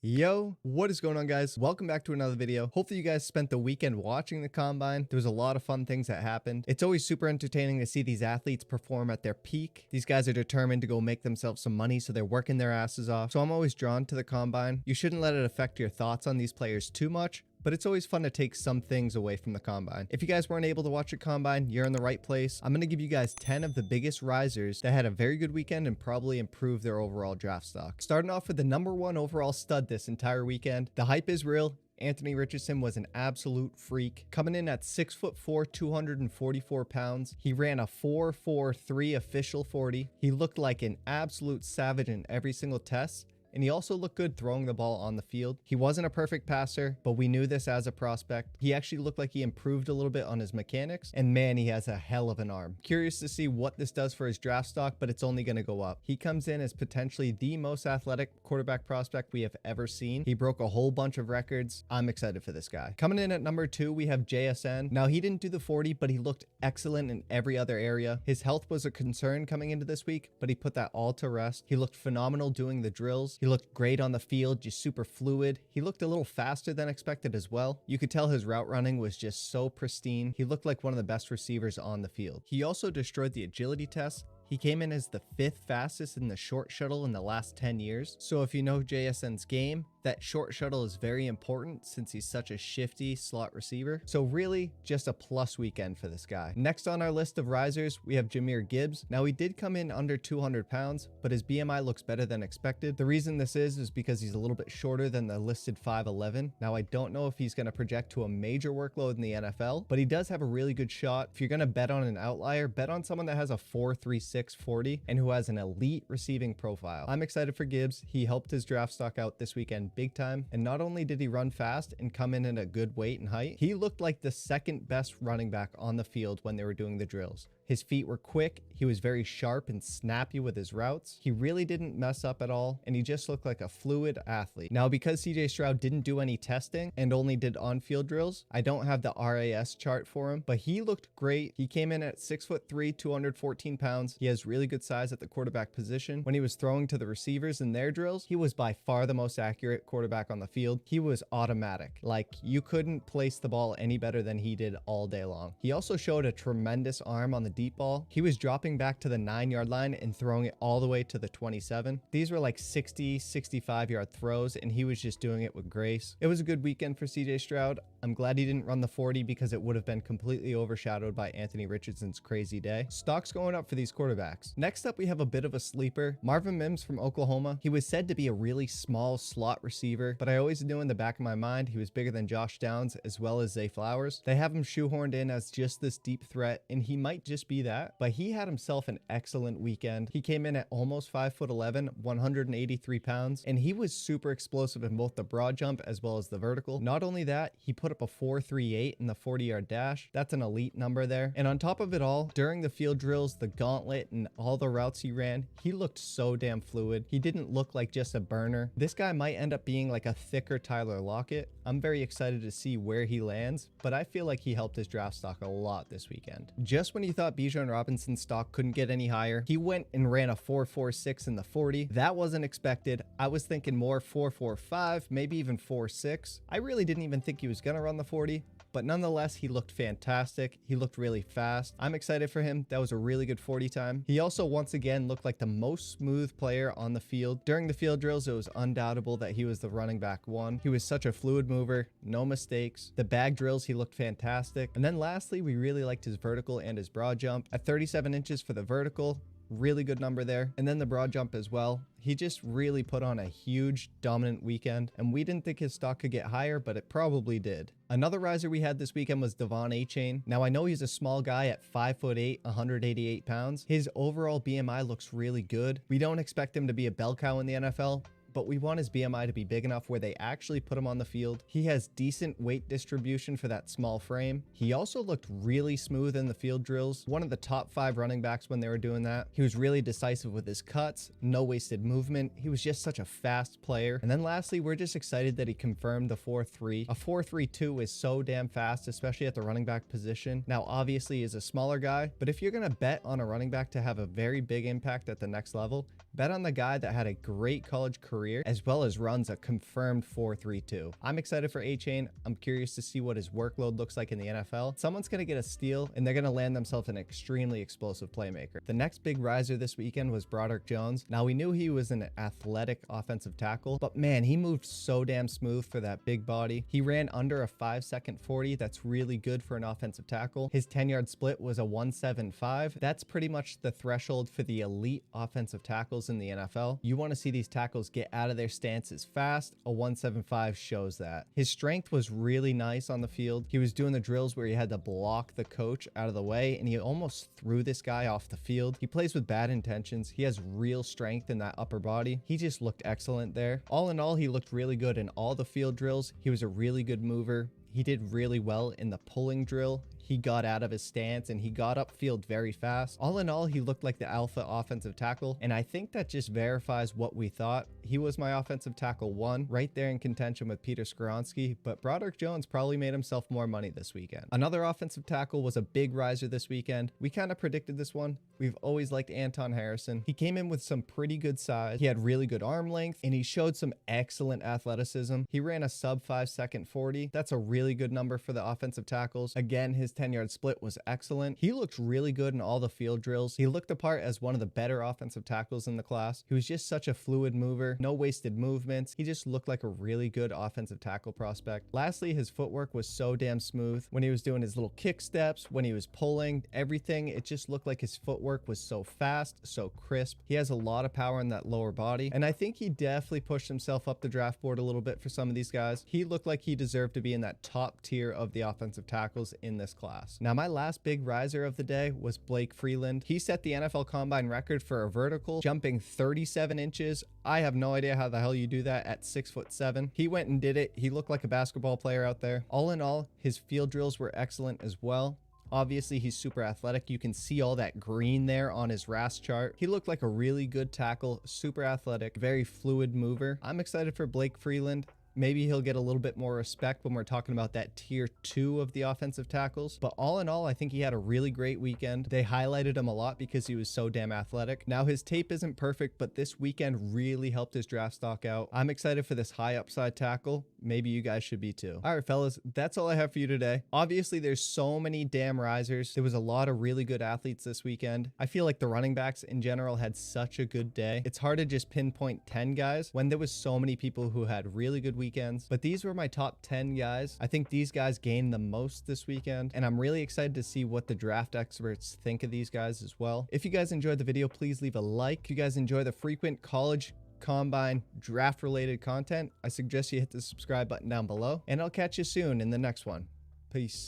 Yo, what is going on, guys? Welcome back to another video. Hopefully you guys spent the weekend watching the combine. There was a lot of fun things that happened. It's always super entertaining to see these athletes perform at their peak. These guys are determined to go make themselves some money, so they're working their asses off. So I'm always drawn to the combine. You shouldn't let it affect your thoughts on these players too much, but it's always fun to take some things away from the combine. If you guys weren't able to watch a combine, you're in the right place. I'm going to give you guys 10 of the biggest risers that had a very good weekend and probably improved their overall draft stock. Starting off with the #1 overall stud this entire weekend. The hype is real. Anthony Richardson was an absolute freak. Coming in at 6'4", 244 pounds. He ran a 4.43 official 40. He looked like an absolute savage in every single test. And he also looked good throwing the ball on the field. He wasn't a perfect passer, but we knew this as a prospect. He actually looked like he improved a little bit on his mechanics, and man, he has a hell of an arm. Curious to see what this does for his draft stock, but it's only going to go up. He comes in as potentially the most athletic quarterback prospect we have ever seen. He broke a whole bunch of records. I'm excited for this guy. Coming in at #2, we have JSN. Now, he didn't do the 40, but he looked excellent in every other area. His health was a concern coming into this week, but he put that all to rest. He looked phenomenal doing the drills. He looked great on the field, just super fluid. He looked a little faster than expected as well. You could tell his route running was just so pristine. He looked like one of the best receivers on the field. He also destroyed the agility test. He came in as the 5th fastest in the short shuttle in the last 10 years. So if you know JSN's game, that short shuttle is very important since he's such a shifty slot receiver. So really just a plus weekend for this guy. Next on our list of risers, we have Jamir Gibbs. Now, he did come in under 200 pounds, but his BMI looks better than expected. The reason this is because he's a little bit shorter than the listed 5'11". Now, I don't know if he's going to project to a major workload in the NFL, but he does have a really good shot. If you're going to bet on an outlier, bet on someone that has a 4.36 40 and who has an elite receiving profile. I'm excited for Gibbs. He helped his draft stock out this weekend big time, and not only did he run fast and come in at a good weight and height, he looked like the second best running back on the field when they were doing the drills. His feet were quick, he was very sharp and snappy with his routes. He really didn't mess up at all, and he just looked like a fluid athlete. Now, because CJ Stroud didn't do any testing and only did on-field drills, I don't have the RAS chart for him, but he looked great. He came in at 6'3", 214 pounds. He has really good size at the quarterback position. When he was throwing to the receivers in their drills, he was by far the most accurate quarterback on the field. He was automatic. Like, you couldn't place the ball any better than he did all day long. He also showed a tremendous arm on the deep ball. He was dropping back to the 9-yard line and throwing it all the way to the 27. These were like 60, 65-yard throws, and he was just doing it with grace. It was a good weekend for CJ Stroud. I'm glad he didn't run the 40 because it would have been completely overshadowed by Anthony Richardson's crazy day. Stocks going up for these quarterbacks. Next up, we have a bit of a sleeper. Marvin Muss from Oklahoma. He was said to be a really small slot receiver, but I always knew in the back of my mind he was bigger than Josh Downs as well as Zay Flowers. They have him shoehorned in as just this deep threat, and he might just be that, but he had himself an excellent weekend. He came in at almost 5'11", 183 pounds, and he was super explosive in both the broad jump as well as the vertical. Not only that, he put up a 4.38 in the 40-yard dash. That's an elite number there. And on top of it all, during the field drills, the gauntlet, and all the routes he ran, he looked so damn fluid. He didn't look like just a burner. This guy might end up being like a thicker Tyler Lockett. I'm very excited to see where he lands, but I feel like he helped his draft stock a lot this weekend. Just when you thought Bijan Robinson's stock couldn't get any higher, he went and ran a 4.46 in the 40. That wasn't expected. I was thinking more 4.45, maybe even 4.6. I really didn't even think he was gonna run the 40, but nonetheless, he looked fantastic. He looked really fast. I'm excited for him. That was a really good 40 time. He also once again looked like the most smooth player on the field. During the field drills, it was undoubtable that he was the running back one. He was such a fluid mover, no mistakes. The bag drills, he looked fantastic. And then lastly, we really liked his vertical and his broad jump. At 37 inches for the vertical, really good number there. And then the broad jump as well. He just really put on a huge dominant weekend, and we didn't think his stock could get higher, but it probably did. Another riser we had this weekend was Devonta Chain. Now, I know he's a small guy at 5'8", 188 pounds. His overall BMI looks really good. We don't expect him to be a bell cow in the NFL, but we want his BMI to be big enough where they actually put him on the field. He has decent weight distribution for that small frame. He also looked really smooth in the field drills. One of the top 5 running backs when they were doing that. He was really decisive with his cuts, no wasted movement. He was just such a fast player. And then lastly, we're just excited that he confirmed the 4.3. A 4.32 is so damn fast, especially at the running back position. Now, obviously, he's a smaller guy, but if you're going to bet on a running back to have a very big impact at the next level, Bet on the guy that had a great college career as well as runs a confirmed 4.32. I'm excited for A-Chain. I'm curious to see what his workload looks like in the NFL. Someone's going to get a steal and they're going to land themselves an extremely explosive playmaker. The next big riser this weekend was Broderick Jones. Now, we knew he was an athletic offensive tackle, but man, he moved so damn smooth for that big body. He ran under a 5-second 40. That's really good for an offensive tackle. His 10-yard split was a 1.75. That's pretty much the threshold for the elite offensive tackles in the NFL. You want to see these tackles get out of their stances fast. A 1.75 shows that. His strength was really nice on the field. He was doing the drills where he had to block the coach out of the way, and he almost threw this guy off the field. He plays with bad intentions. He has real strength in that upper body. He just looked excellent there. All in all, he looked really good in all the field drills. He was a really good mover. He did really well in the pulling drill. He got out of his stance and he got upfield very fast. All in all, he looked like the alpha offensive tackle, and I think that just verifies what we thought. He was my offensive tackle 1, right there in contention with Peter Skoronski, but Broderick Jones probably made himself more money this weekend. Another offensive tackle was a big riser this weekend. We kind of predicted this one. We've always liked Anton Harrison. He came in with some pretty good size. He had really good arm length, and he showed some excellent athleticism. He ran a sub 5-second 40. That's a really good number for the offensive tackles. Again, his 10-yard split was excellent. He looked really good in all the field drills. He looked apart as one of the better offensive tackles in the class. He was just such a fluid mover, no wasted movements. He just looked like a really good offensive tackle prospect. Lastly, his footwork was so damn smooth. When he was doing his little kick steps, when he was pulling, everything, it just looked like his footwork was so fast, so crisp. He has a lot of power in that lower body, and I think he definitely pushed himself up the draft board a little bit for some of these guys. He looked like he deserved to be in that top tier of the offensive tackles in this class. Now, my last big riser of the day was Blake Freeland. He set the NFL Combine record for a vertical, jumping 37 inches. I have no idea how the hell you do that at 6'7". He went and did it. He looked like a basketball player out there. All in all, his field drills were excellent as well. Obviously, he's super athletic. You can see all that green there on his RAS chart. He looked like a really good tackle, super athletic, very fluid mover. I'm excited for Blake Freeland. Maybe he'll get a little bit more respect when we're talking about that tier 2 of the offensive tackles. But all in all, I think he had a really great weekend. They highlighted him a lot because he was so damn athletic. Now, his tape isn't perfect, but this weekend really helped his draft stock out. I'm excited for this high upside tackle. Maybe you guys should be too. All right, fellas, that's all I have for you today. Obviously, there's so many damn risers. There was a lot of really good athletes this weekend. I feel like the running backs in general had such a good day. It's hard to just pinpoint 10 guys when there was so many people who had really good weekends, but these were my top 10 guys. I think these guys gained the most this weekend, and I'm really excited to see what the draft experts think of these guys as well. If you guys enjoyed the video, please leave a like. If you guys enjoy the frequent college combine draft related content, I suggest you hit the subscribe button down below, and I'll catch you soon in the next one. Peace.